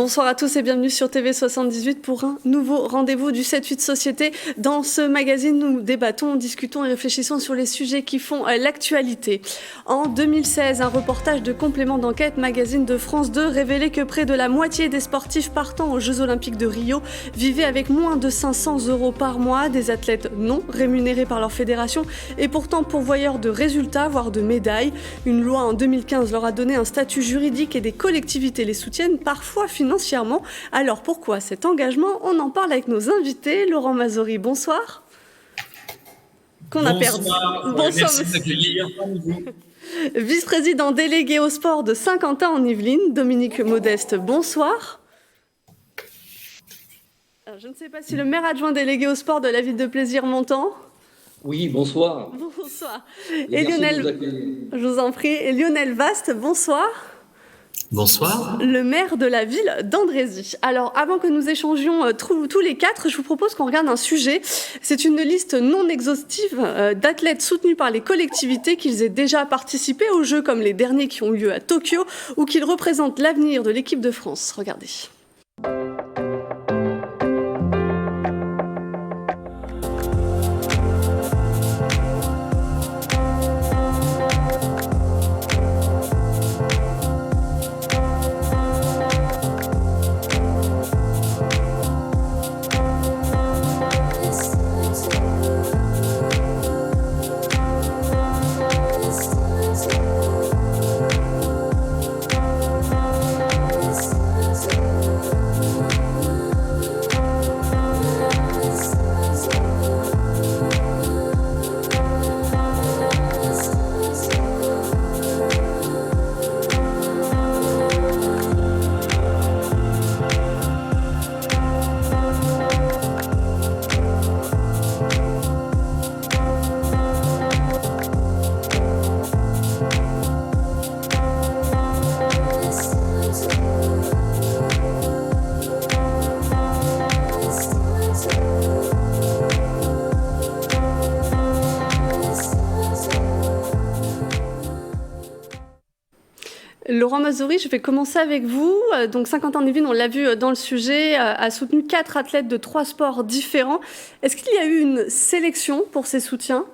Bonsoir à tous et bienvenue sur TV78 pour un nouveau rendez-vous du 7-8 Société. Dans ce magazine, nous débattons, discutons et réfléchissons sur les sujets qui font l'actualité. En 2016, un reportage de Complément d'enquête, magazine de France 2, révélait que près de la moitié des sportifs partant aux Jeux Olympiques de Rio vivaient avec moins de 500 € par mois, des athlètes non rémunérés par leur fédération et pourtant pourvoyeurs de résultats, voire de médailles. Une loi en 2015 leur a donné un statut juridique et des collectivités les soutiennent parfois financièrement. Alors pourquoi cet engagement? On en parle avec nos invités. Laurent Mazory, bonsoir. Bonsoir, merci de m'accueillir. Vice-président délégué au sport de Saint-Quentin en Yvelines, Dominique Modeste, bonsoir. Alors, je ne sais pas si le maire adjoint délégué au sport de la ville de Plaisir m'entend. Oui, bonsoir. Bonsoir. Et Lionel, je vous en prie. Et Lionel Vaste, bonsoir. Bonsoir. Le maire de la ville d'Andrézy. Alors, avant que nous échangions tous les quatre, je vous propose qu'on regarde un sujet. C'est une liste non exhaustive d'athlètes soutenus par les collectivités, qu'ils aient déjà participé aux Jeux comme les derniers qui ont eu lieu à Tokyo ou qu'ils représentent l'avenir de l'équipe de France. Regardez. Laurent Mazory, je vais commencer avec vous. Donc Saint-Quentin-en-Yvelines, on l'a vu dans le sujet, a soutenu 4 athlètes de 3 sports différents. Est-ce qu'il y a eu une sélection pour ces soutiens ?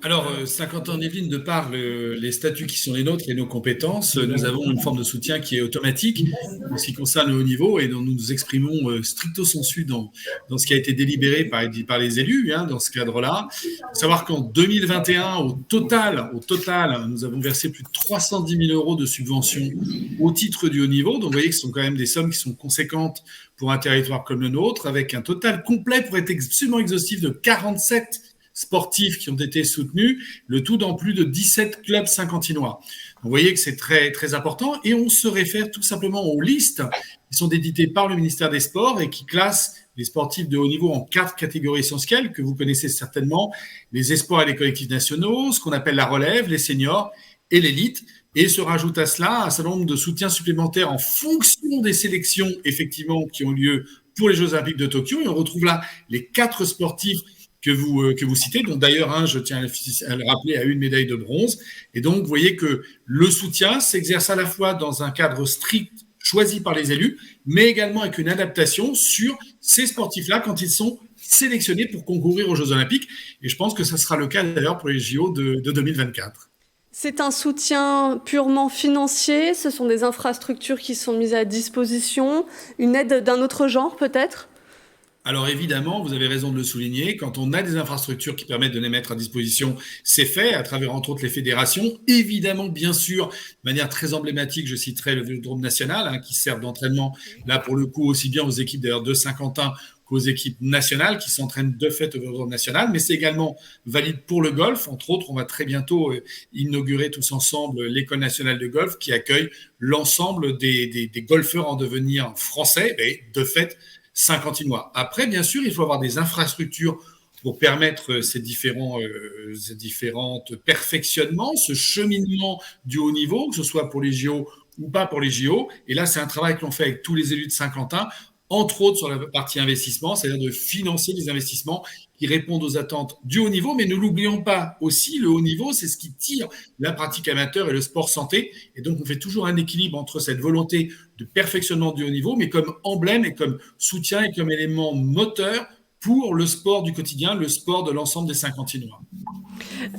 Alors, Saint-Quentin-en-Yvelines, de par les statuts qui sont les nôtres et nos compétences, nous avons une forme de soutien qui est automatique en ce qui concerne le haut niveau et dont nous nous exprimons stricto sensu dans ce qui a été délibéré par les élus dans ce cadre-là. Il faut savoir qu'en 2021, au total, nous avons versé plus de 310 000 € de subventions au titre du haut niveau. Donc, vous voyez que ce sont quand même des sommes qui sont conséquentes pour un territoire comme le nôtre, avec un total complet, pour être absolument exhaustif, de 47 sportifs qui ont été soutenus, le tout dans plus de 17 clubs saint-quentinois. Vous voyez que c'est très, très important et on se réfère tout simplement aux listes qui sont éditées par le ministère des Sports et qui classent les sportifs de haut niveau en 4 catégories essentielles que vous connaissez certainement, les espoirs et les collectifs nationaux, ce qu'on appelle la relève, les seniors et l'élite. Et se rajoute à cela un certain nombre de soutiens supplémentaires en fonction des sélections effectivement qui ont lieu pour les Jeux Olympiques de Tokyo. Et on retrouve là les 4 sportifs que vous citez, dont d'ailleurs, je tiens à le rappeler, a eu une médaille de bronze. Et donc, vous voyez que le soutien s'exerce à la fois dans un cadre strict choisi par les élus, mais également avec une adaptation sur ces sportifs-là quand ils sont sélectionnés pour concourir aux Jeux Olympiques. Et je pense que ça sera le cas d'ailleurs pour les JO de 2024. C'est un soutien purement financier, ce sont des infrastructures qui sont mises à disposition, une aide d'un autre genre peut-être ? Alors évidemment, vous avez raison de le souligner, quand on a des infrastructures qui permettent de les mettre à disposition, c'est fait à travers entre autres les fédérations. Évidemment, bien sûr, de manière très emblématique, je citerai le Vélodrome national qui sert d'entraînement, là pour le coup aussi bien aux équipes d'ailleurs de Saint-Quentin qu'aux équipes nationales qui s'entraînent de fait au Vélodrome national, mais c'est également valide pour le golf. Entre autres, on va très bientôt inaugurer tous ensemble l'école nationale de golf qui accueille l'ensemble des golfeurs en devenir français et de fait saint-quentinois. Après, bien sûr, il faut avoir des infrastructures pour permettre ces différentes perfectionnements, ce cheminement du haut niveau, que ce soit pour les JO ou pas pour les JO. Et là, c'est un travail que l'on fait avec tous les élus de Saint-Quentin entre autres sur la partie investissement, c'est-à-dire de financer les investissements qui répondent aux attentes du haut niveau. Mais ne l'oublions pas aussi, le haut niveau, c'est ce qui tire la pratique amateur et le sport santé. Et donc, on fait toujours un équilibre entre cette volonté de perfectionnement du haut niveau, mais comme emblème et comme soutien et comme élément moteur pour le sport du quotidien, le sport de l'ensemble des Saint-Quentinois.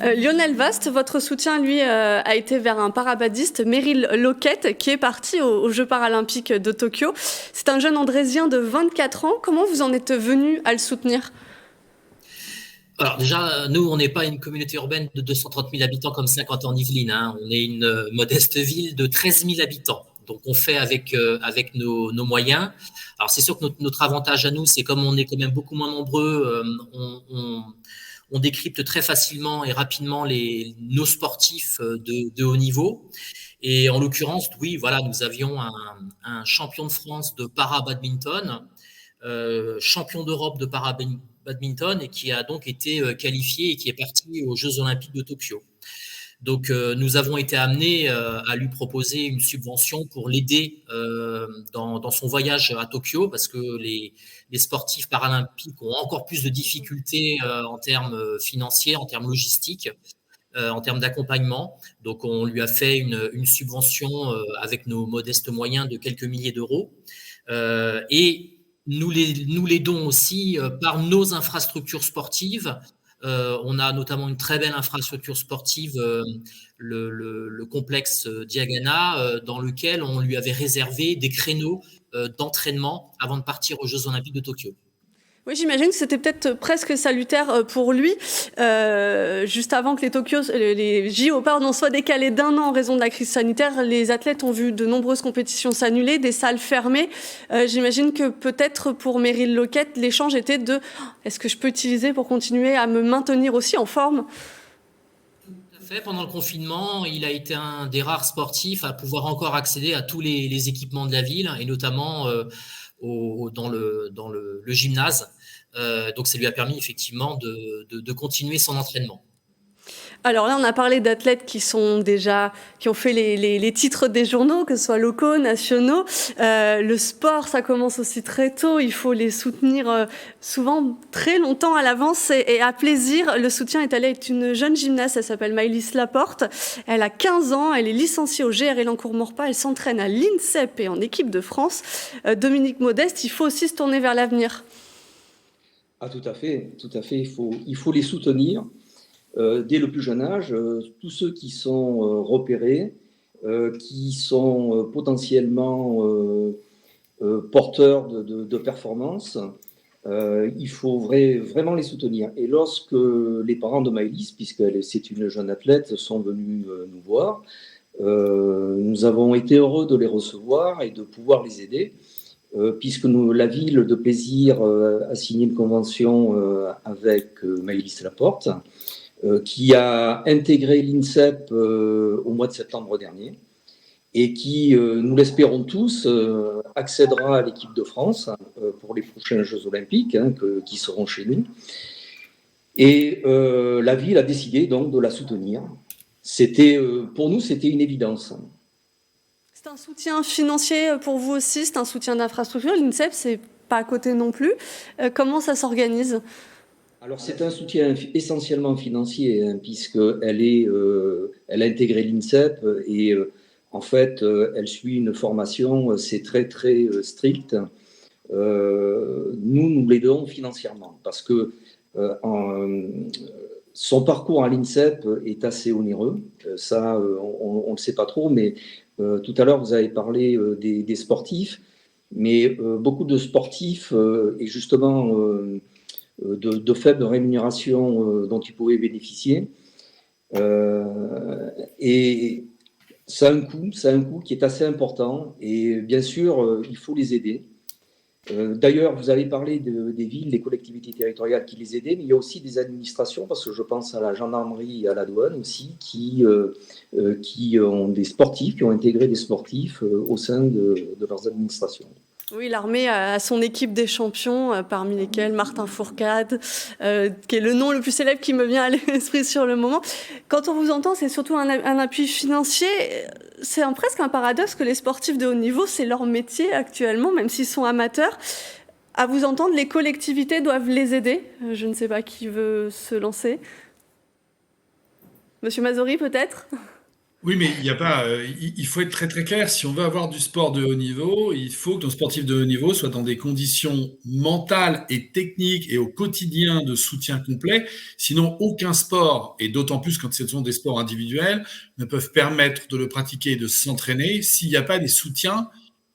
Lionel Vast, votre soutien, lui, a été vers un parabadiste, Meryl Lockett, qui est parti aux Jeux paralympiques de Tokyo. C'est un jeune andrésien de 24 ans. Comment vous en êtes venu à le soutenir ? Alors déjà, nous, on n'est pas une communauté urbaine de 230 000 habitants comme Saint-Quentin-en-Yvelines. Hein. On est une modeste ville de 13 000 habitants. Donc, on fait avec nos moyens. Alors, c'est sûr que notre avantage à nous, c'est comme on est quand même beaucoup moins nombreux, on décrypte très facilement et rapidement nos sportifs de haut niveau. Et en l'occurrence, oui, voilà, nous avions un champion de France de para-badminton, champion d'Europe de para-badminton et qui a donc été qualifié et qui est parti aux Jeux Olympiques de Tokyo. Donc, nous avons été amenés à lui proposer une subvention pour l'aider dans son voyage à Tokyo parce que les sportifs paralympiques ont encore plus de difficultés en termes financiers, en termes logistiques, en termes d'accompagnement. Donc, on lui a fait une subvention avec nos modestes moyens de quelques milliers d'euros. Et nous l'aidons aussi par nos infrastructures sportives. On a notamment une très belle infrastructure sportive, le complexe Diagana, dans lequel on lui avait réservé des créneaux d'entraînement avant de partir aux Jeux Olympiques de Tokyo. Oui, j'imagine que c'était peut-être presque salutaire pour lui. Juste avant que les JO soient décalés d'1 an en raison de la crise sanitaire, les athlètes ont vu de nombreuses compétitions s'annuler, des salles fermées. J'imagine que peut-être pour Meryl Lockett, l'échange était de « est-ce que je peux utiliser pour continuer à me maintenir aussi en forme ?» Pendant le confinement, il a été un des rares sportifs à pouvoir encore accéder à tous les équipements de la ville et notamment dans le gymnase. Donc, ça lui a permis effectivement de continuer son entraînement. Alors là, on a parlé d'athlètes qui ont fait les titres des journaux, que ce soit locaux, nationaux. Le sport, ça commence aussi très tôt. Il faut les soutenir souvent très longtemps à l'avance et à plaisir. Le soutien est allé avec une jeune gymnaste, elle s'appelle Maëlys Laporte. Elle a 15 ans, elle est licenciée au GR Elancourt-Morpa. Elle s'entraîne à l'INSEP et en équipe de France. Dominique Modeste, il faut aussi se tourner vers l'avenir. Ah, tout à fait. Il faut les soutenir. Dès le plus jeune âge, tous ceux qui sont repérés, qui sont potentiellement porteurs de performance, il faut vraiment les soutenir. Et lorsque les parents de Maëlys, puisque c'est une jeune athlète, sont venus nous voir, nous avons été heureux de les recevoir et de pouvoir les aider, puisque la ville de Plaisir a signé une convention avec Maëlys Laporte, qui a intégré l'INSEP au mois de septembre dernier et qui, nous l'espérons tous, accédera à l'équipe de France pour les prochains Jeux Olympiques qui seront chez nous. Et la ville a décidé donc de la soutenir. Pour nous, c'était une évidence. C'est un soutien financier pour vous aussi, c'est un soutien d'infrastructure. L'INSEP, c'est pas à côté non plus. Comment ça s'organise ? Alors, c'est un soutien essentiellement financier, puisqu'elle a intégré l'INSEP et en fait, elle suit une formation, c'est très, très strict. Nous l'aidons financièrement parce que son parcours à l'INSEP est assez onéreux. Ça, on ne le sait pas trop, mais tout à l'heure, vous avez parlé des sportifs, mais beaucoup de sportifs, et justement... de faibles rémunérations dont ils pouvaient bénéficier. Et ça a un coût qui est assez important. Et bien sûr, il faut les aider. D'ailleurs, vous avez parlé des villes, des collectivités territoriales qui les aidaient, mais il y a aussi des administrations, parce que je pense à la gendarmerie et à la douane aussi, qui ont des sportifs, qui ont intégré des sportifs au sein de leurs administrations. Oui, l'armée a son équipe des champions, parmi lesquels Martin Fourcade, qui est le nom le plus célèbre qui me vient à l'esprit sur le moment. Quand on vous entend, c'est surtout un appui financier. c'est presque un paradoxe que les sportifs de haut niveau, c'est leur métier actuellement, même s'ils sont amateurs. À vous entendre, les collectivités doivent les aider. Je ne sais pas qui veut se lancer. Monsieur Mazori, peut-être ? Oui, mais il y a pas, il faut être très très clair. Si on veut avoir du sport de haut niveau, il faut que nos sportifs de haut niveau soient dans des conditions mentales et techniques et au quotidien de soutien complet. Sinon, aucun sport, et d'autant plus quand ce sont des sports individuels, ne peuvent permettre de le pratiquer et de s'entraîner s'il n'y a pas des soutiens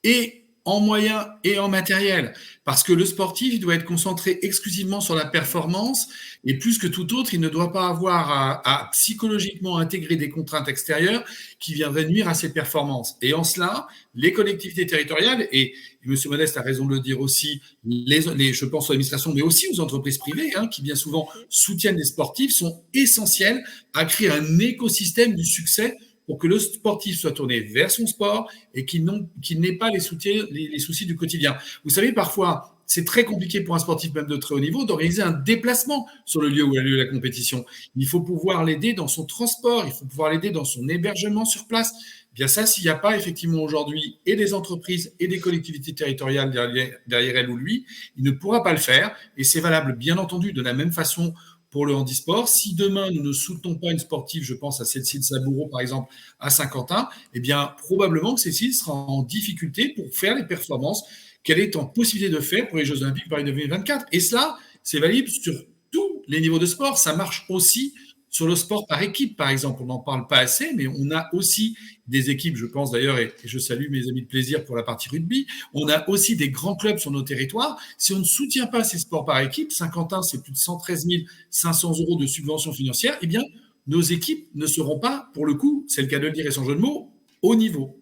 et en moyens et en matériel. Parce que le sportif, il doit être concentré exclusivement sur la performance et plus que tout autre, il ne doit pas avoir à psychologiquement intégrer des contraintes extérieures qui viendraient nuire à ses performances. Et en cela, les collectivités territoriales, et M. Modeste a raison de le dire aussi, je pense aux administrations, mais aussi aux entreprises privées, qui bien souvent soutiennent les sportifs, sont essentielles à créer un écosystème du succès pour que le sportif soit tourné vers son sport et qu'il n'ait pas les soucis du quotidien. Vous savez, parfois, c'est très compliqué pour un sportif même de très haut niveau d'organiser un déplacement sur le lieu où a lieu la compétition. Il faut pouvoir l'aider dans son transport, il faut pouvoir l'aider dans son hébergement sur place. Bien ça, s'il n'y a pas effectivement aujourd'hui et des entreprises et des collectivités territoriales derrière elle ou lui, il ne pourra pas le faire. Et c'est valable, bien entendu, de la même façon pour le handisport. Si demain, nous ne soutenons pas une sportive, je pense à Cécile Saboureau, par exemple, à Saint-Quentin, eh bien, probablement que Cécile sera en difficulté pour faire les performances qu'elle est en possibilité de faire pour les Jeux Olympiques Paris 2024. Et cela, c'est valide sur tous les niveaux de sport. Ça marche aussi sur le sport par équipe, par exemple. On n'en parle pas assez, mais on a aussi des équipes, je pense d'ailleurs, et je salue mes amis de plaisir pour la partie rugby, on a aussi des grands clubs sur nos territoires. Si on ne soutient pas ces sports par équipe, Saint-Quentin, c'est plus de 113 500 € de subventions financières, eh bien, nos équipes ne seront pas, pour le coup, c'est le cas de le dire et sans jeu de mots, au niveau.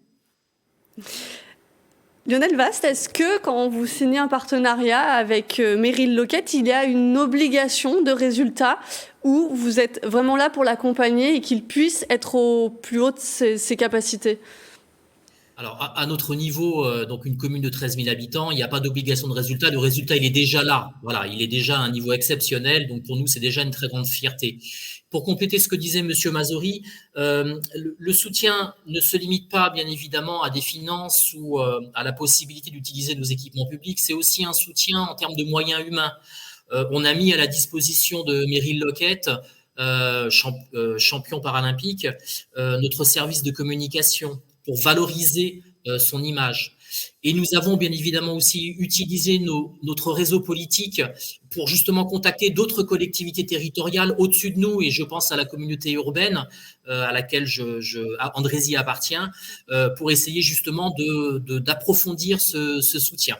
Lionel Vast, est-ce que quand vous signez un partenariat avec Meryl Lockett, il y a une obligation de résultat où vous êtes vraiment là pour l'accompagner et qu'il puisse être au plus haut de ses capacités ? Alors, à notre niveau, donc une commune de 13 000 habitants, il n'y a pas d'obligation de résultat. Le résultat, il est déjà là. Voilà, il est déjà à un niveau exceptionnel. Donc, pour nous, c'est déjà une très grande fierté. Pour compléter ce que disait Monsieur Mazori, le soutien ne se limite pas, bien évidemment, à des finances ou à la possibilité d'utiliser nos équipements publics. C'est aussi un soutien en termes de moyens humains. On a mis à la disposition de Meryl Lockett, champion paralympique, notre service de communication pour valoriser son image. Et nous avons bien évidemment aussi utilisé notre réseau politique pour justement contacter d'autres collectivités territoriales au-dessus de nous, et je pense à la communauté urbaine à laquelle Andrézy appartient, pour essayer justement d'approfondir ce soutien.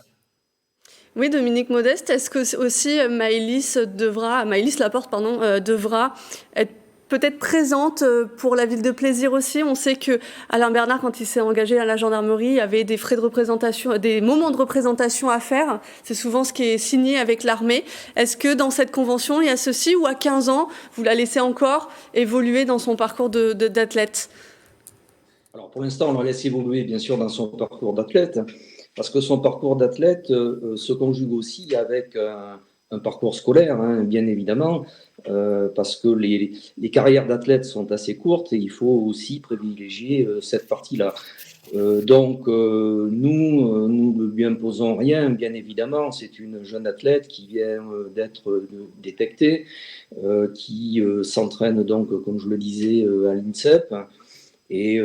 Oui, Dominique Modeste, est-ce que aussi Maëlys Laporte devra être peut-être présente pour la ville de Plaisir aussi? On sait que Alain Bernard, quand il s'est engagé à la gendarmerie, il y avait des frais de représentation, des moments de représentation à faire. C'est souvent ce qui est signé avec l'armée. Est-ce que dans cette convention, il y a ceci, ou à 15 ans, vous la laissez encore évoluer dans son parcours d'athlète? Alors pour l'instant, on la laisse évoluer bien sûr dans son parcours d'athlète, parce que son parcours d'athlète se conjugue aussi avec un parcours scolaire, bien évidemment, parce que les carrières d'athlètes sont assez courtes et il faut aussi privilégier cette partie-là. Donc, nous ne lui imposons rien, bien évidemment. C'est une jeune athlète qui vient d'être détectée, qui s'entraîne donc, comme je le disais, à l'INSEP. Et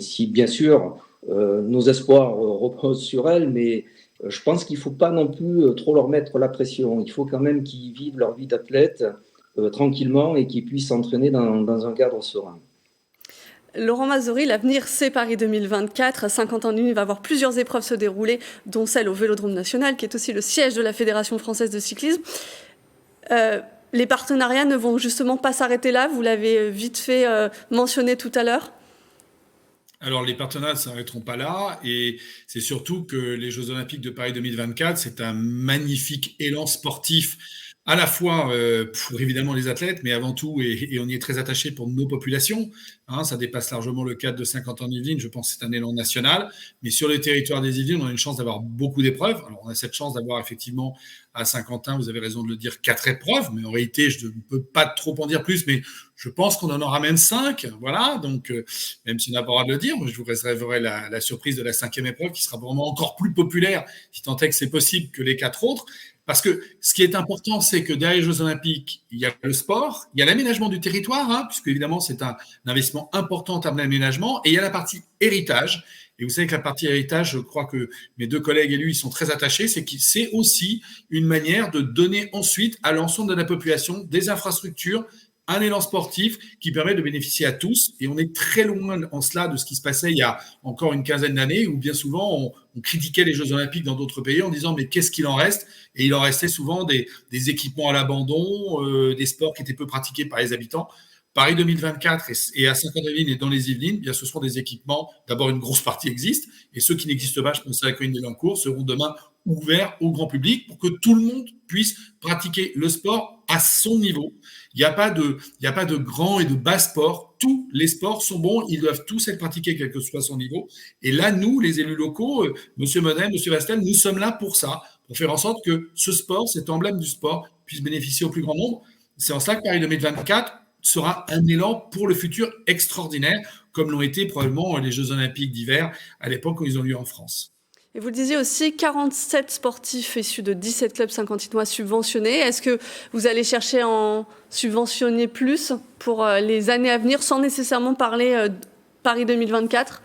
si, bien sûr, nos espoirs reposent sur elle, mais je pense qu'il ne faut pas non plus trop leur mettre la pression. Il faut quand même qu'ils vivent leur vie d'athlète tranquillement et qu'ils puissent s'entraîner dans un cadre serein. Laurent Mazori, l'avenir, c'est Paris 2024. À Saint-Quentin-du-Midi, il va y avoir plusieurs épreuves se dérouler, dont celle au Vélodrome National, qui est aussi le siège de la Fédération française de cyclisme. Les partenariats ne vont justement pas s'arrêter là. Vous l'avez vite fait mentionner tout à l'heure. Alors, les partenariats ne s'arrêteront pas là, et c'est surtout que les Jeux Olympiques de Paris 2024, c'est un magnifique élan sportif, à la fois pour évidemment les athlètes, mais avant tout, et on y est très attaché pour nos populations, ça dépasse largement le cadre de Saint-Quentin-en-Yvelines, je pense que c'est un élan national, mais sur le territoire des Yvelines, on a une chance d'avoir beaucoup d'épreuves. Alors, on a cette chance d'avoir effectivement à Saint-Quentin, vous avez raison de le dire, 4 épreuves, mais en réalité, je ne peux pas trop en dire plus, mais je pense qu'on en aura même 5. Voilà, donc même si on n'a pas le droit de le dire, moi, je vous réserverai la surprise de la 5e épreuve qui sera vraiment encore plus populaire, si tant est que c'est possible, que les 4 autres. Parce que ce qui est important, c'est que derrière les Jeux Olympiques, il y a le sport, il y a l'aménagement du territoire, hein, puisque évidemment c'est un investissement important en termes d'aménagement, et il y a la partie héritage. Et vous savez que la partie héritage, je crois que mes 2 collègues élus, ils sont très attachés, c'est que c'est aussi une manière de donner ensuite à l'ensemble de la population des infrastructures, un élan sportif qui permet de bénéficier à tous. Et on est très loin en cela de ce qui se passait il y a encore une quinzaine d'années, où bien souvent on critiquait les Jeux Olympiques dans d'autres pays en disant mais qu'est-ce qu'il en reste? Et il en restait souvent des équipements à l'abandon, des sports qui étaient peu pratiqués par les habitants. Paris 2024 et à Saint-Quentin-les-Yvelines et dans les Yvelines, bien, ce seront des équipements, d'abord une grosse partie existe, et ceux qui n'existent pas, je pense à la commune de Lancourt, seront demain ouverts au grand public pour que tout le monde puisse pratiquer le sport à son niveau. Il n'y a pas de grand et de bas sport. Tous les sports sont bons, ils doivent tous être pratiqués quel que soit son niveau. Et là, nous, les élus locaux, Monsieur Monet, Monsieur Vastel, nous sommes là pour ça, pour faire en sorte que ce sport, cet emblème du sport, puisse bénéficier au plus grand nombre. C'est en cela que Paris 2024 sera un élan pour le futur extraordinaire, comme l'ont été probablement les Jeux Olympiques d'hiver à l'époque où ils ont lieu en France. Et vous le disiez aussi, 47 sportifs issus de 17 clubs saint-quentinois subventionnés. Est-ce que vous allez chercher à en subventionner plus pour les années à venir, sans nécessairement parler de Paris 2024 ?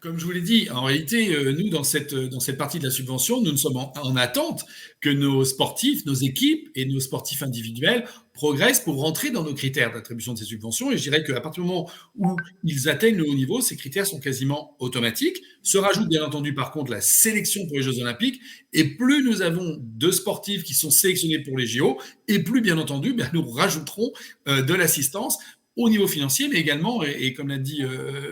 Comme je vous l'ai dit, en réalité, nous, dans cette partie de la subvention, nous ne sommes en attente que nos sportifs, nos équipes et nos sportifs individuels progressent pour rentrer dans nos critères d'attribution de ces subventions. Et je dirais qu'à partir du moment où ils atteignent le haut niveau, ces critères sont quasiment automatiques. Se rajoute bien entendu par contre la sélection pour les Jeux Olympiques. Et plus nous avons de sportifs qui sont sélectionnés pour les JO, et plus bien entendu, nous rajouterons de l'assistance au niveau financier, mais également, et comme l'a dit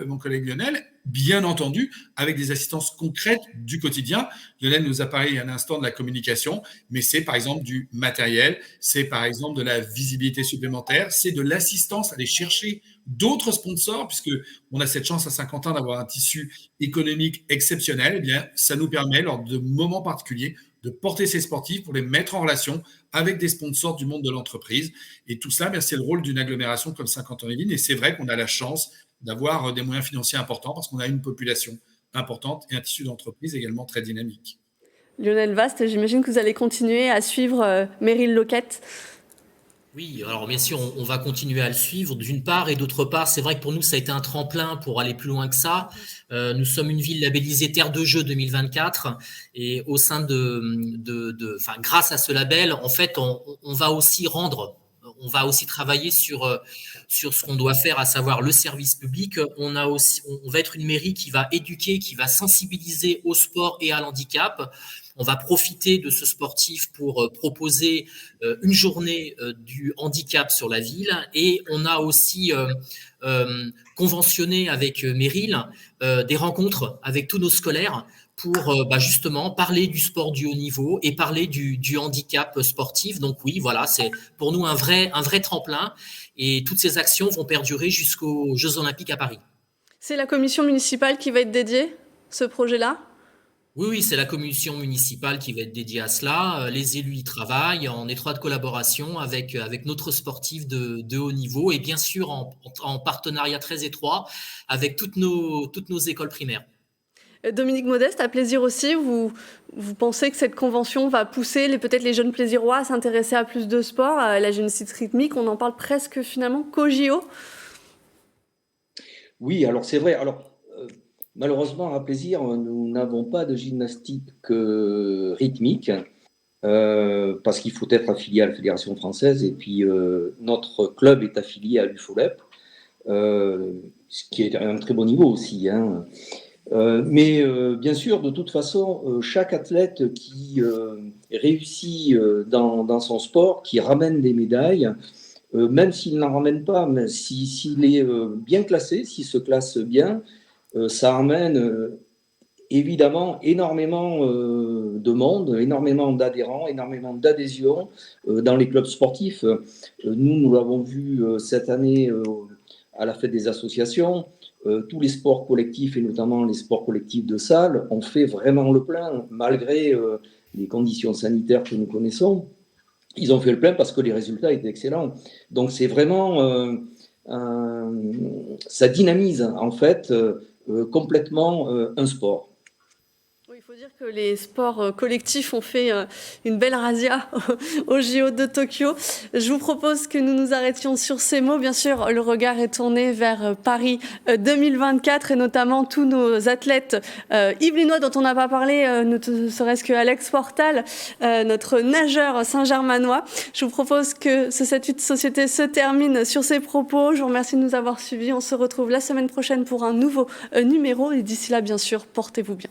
mon collègue Lionel, bien entendu, avec des assistances concrètes du quotidien. Lionel nous a parlé à l'instant de la communication, mais c'est par exemple du matériel, c'est par exemple de la visibilité supplémentaire, c'est de l'assistance à aller chercher d'autres sponsors, puisqu'on a cette chance à Saint-Quentin d'avoir un tissu économique exceptionnel. Eh bien, ça nous permet, lors de moments particuliers, de porter ces sportifs pour les mettre en relation avec des sponsors du monde de l'entreprise. Et tout ça, c'est le rôle d'une agglomération comme Saint-Quentin-les-Yvelines. Et c'est vrai qu'on a la chance d'avoir des moyens financiers importants parce qu'on a une population importante et un tissu d'entreprise également très dynamique. Lionel Vaste, j'imagine que vous allez continuer à suivre Meryl Loquette. Oui, alors bien sûr, on va continuer à le suivre d'une part, et d'autre part, c'est vrai que pour nous, ça a été un tremplin pour aller plus loin que ça. Nous sommes une ville labellisée Terre de Jeux 2024, et au sein grâce à ce label, en fait, on va aussi travailler sur ce qu'on doit faire, à savoir le service public. On va être une mairie qui va éduquer, qui va sensibiliser au sport et à l'handicap. On va profiter de ce sportif pour proposer une journée du handicap sur la ville, et on a aussi conventionné avec Meryl des rencontres avec tous nos scolaires pour justement parler du sport du haut niveau et parler du handicap sportif. Donc oui, voilà, c'est pour nous un vrai tremplin, et toutes ces actions vont perdurer jusqu'aux Jeux Olympiques à Paris. C'est la commission municipale qui va être dédiée, ce projet-là ? Oui, c'est la commission municipale qui va être dédiée à cela. Les élus y travaillent en étroite collaboration avec notre sportif de haut niveau, et bien sûr en partenariat très étroit avec toutes nos écoles primaires. Dominique Modeste, à Plaisir aussi, vous pensez que cette convention va pousser peut-être les jeunes plaisirois à s'intéresser à plus de sport, à la gymnastique rythmique? On en parle presque finalement qu'au JO. Oui, alors c'est vrai. Alors, malheureusement, à Plaisir, nous n'avons pas de gymnastique rythmique parce qu'il faut être affilié à la Fédération française, et puis notre club est affilié à l'UFOLEP, ce qui est un très bon niveau aussi, hein. Mais bien sûr, de toute façon, chaque athlète qui réussit dans son sport, qui ramène des médailles, même s'il n'en ramène pas, mais s'il est bien classé, s'il se classe bien, ça amène évidemment énormément de monde, énormément d'adhérents, énormément d'adhésions dans les clubs sportifs. Nous l'avons vu cette année à la fête des associations. Tous les sports collectifs, et notamment les sports collectifs de salle, ont fait vraiment le plein, malgré les conditions sanitaires que nous connaissons. Ils ont fait le plein parce que les résultats étaient excellents. Donc c'est vraiment, ça dynamise en fait complètement un sport. Il faut dire que les sports collectifs ont fait une belle razzia au JO de Tokyo. Je vous propose que nous nous arrêtions sur ces mots. Bien sûr, le regard est tourné vers Paris 2024 et notamment tous nos athlètes yvelinois dont on n'a pas parlé, ne serait-ce que Alex Portal, notre nageur saint-germanois. Je vous propose que ce 7-8 Société se termine sur ces propos. Je vous remercie de nous avoir suivis. On se retrouve la semaine prochaine pour un nouveau numéro et d'ici là, bien sûr, portez-vous bien.